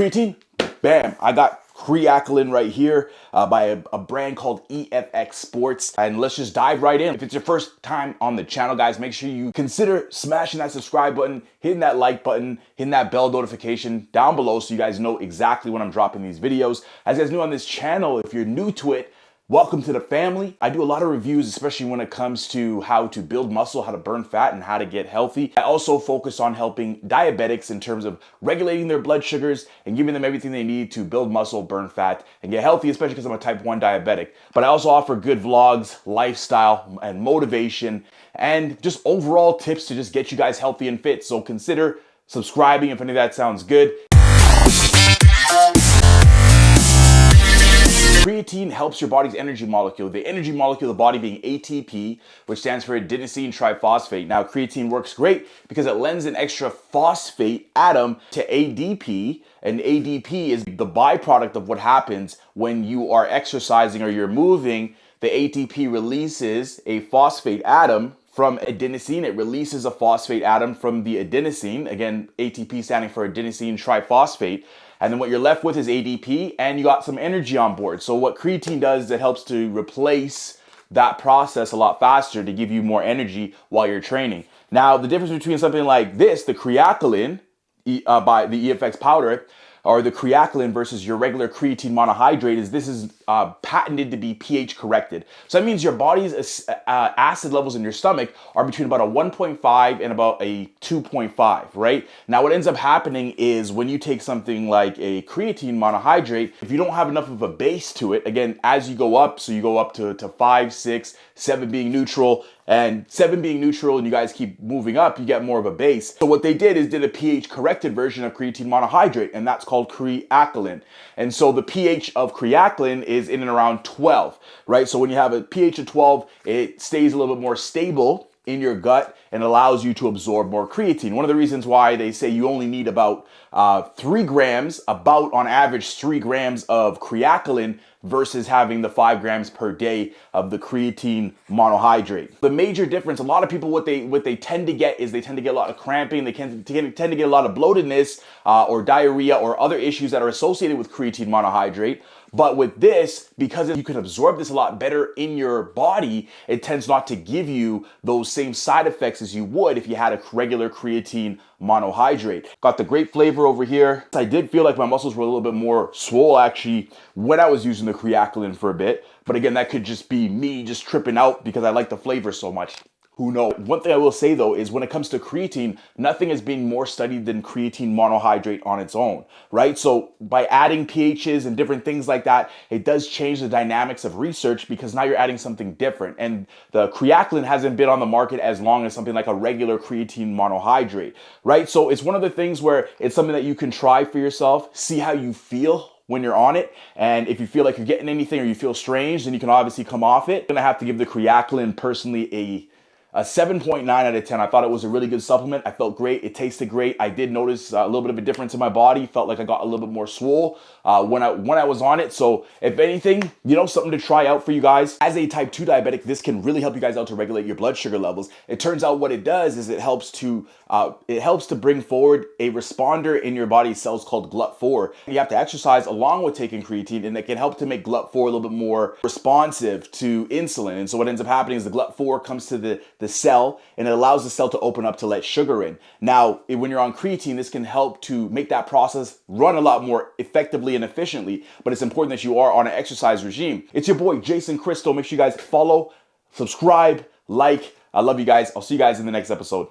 Creatine, bam, I got Kre-alkalyn right here by a brand called EFX Sports. And let's just dive right in. If it's your first time on the channel, guys, make sure you consider smashing that subscribe button, hitting that like button, hitting that bell notification down below so you guys know exactly when I'm dropping these videos. As you guys know on this channel, if you're new to it, welcome to the family. I do a lot of reviews, especially when it comes to how to build muscle, how to burn fat, and how to get healthy. I also focus on helping diabetics in terms of regulating their blood sugars and giving them everything they need to build muscle, burn fat, and get healthy, especially because I'm a type 1 diabetic. But I also offer good vlogs, lifestyle, and motivation, and just overall tips to just get you guys healthy and fit. So consider subscribing if any of that sounds good. Creatine helps your body's energy molecule. The energy molecule of the body being ATP, which stands for adenosine triphosphate. Now, creatine works great because it lends an extra phosphate atom to ADP, and ADP is the byproduct of what happens when you are exercising or you're moving. The ATP releases a phosphate atom from adenosine. It releases a phosphate atom from the adenosine. Again, ATP standing for adenosine triphosphate. And then what you're left with is ADP, and you got some energy on board. So what creatine does is it helps to replace that process a lot faster to give you more energy while you're training. Now, the difference between something like this, the Kre-alkalyn by the EFX powder, or the Kre-alkalyn versus your regular creatine monohydrate, is this is patented to be pH corrected. So that means your body's acid levels in your stomach are between about a 1.5 and about a 2.5, right? Now what ends up happening is when you take something like a creatine monohydrate, if you don't have enough of a base to it, again, as you go up, so you go up to 5, 6, 7 being neutral, and 7 being neutral, and you guys keep moving up, you get more of a base. So what they did is did a pH corrected version of creatine monohydrate, and that's called Kre-alkalyn. And so the pH of Kre-alkalyn is in and around 12, right? So when you have a pH of 12, it stays a little bit more stable in your gut and allows you to absorb more creatine. One of the reasons why they say you only need about 3 grams, about on average 3 grams of Kre-alkalyn versus having the 5 grams per day of the creatine monohydrate. The major difference, a lot of people, what they tend to get is they tend to get a lot of cramping, they tend to get a lot of bloatedness or diarrhea or other issues that are associated with creatine monohydrate. But with this, because you can absorb this a lot better in your body, it tends not to give you those same side effects as you would if you had a regular creatine monohydrate. Got the great flavor over here. I did feel like my muscles were a little bit more swole actually when I was using the Kre-alkalyn for a bit. But again, that could just be me just tripping out because I like the flavor so much. Who knows? One thing I will say though is when it comes to creatine, nothing has been more studied than creatine monohydrate on its own, right? So by adding pHs and different things like that, it does change the dynamics of research because now you're adding something different. And the Kre-alkalyn hasn't been on the market as long as something like a regular creatine monohydrate, right? So it's one of the things where it's something that you can try for yourself, see how you feel when you're on it. And if you feel like you're getting anything or you feel strange, then you can obviously come off it. I'm gonna have to give the Kre-alkalyn personally a 7.9 out of 10. I thought it was a really good supplement. I felt great. It tasted great. I did notice a little bit of a difference in my body. Felt like I got a little bit more swole when I was on it. So if anything, you know, something to try out for you guys. As a type 2 diabetic, this can really help you guys out to regulate your blood sugar levels. It turns out what it does is it helps to bring forward a responder in your body's cells called GLUT4. You have to exercise along with taking creatine, and it can help to make GLUT4 a little bit more responsive to insulin. And so what ends up happening is the GLUT4 comes to the cell, and it allows the cell to open up to let sugar in. Now, when you're on creatine, this can help to make that process run a lot more effectively and efficiently, but it's important that you are on an exercise regime. It's your boy, Jason Crystal. Make sure you guys follow, subscribe, like. I love you guys. I'll see you guys in the next episode.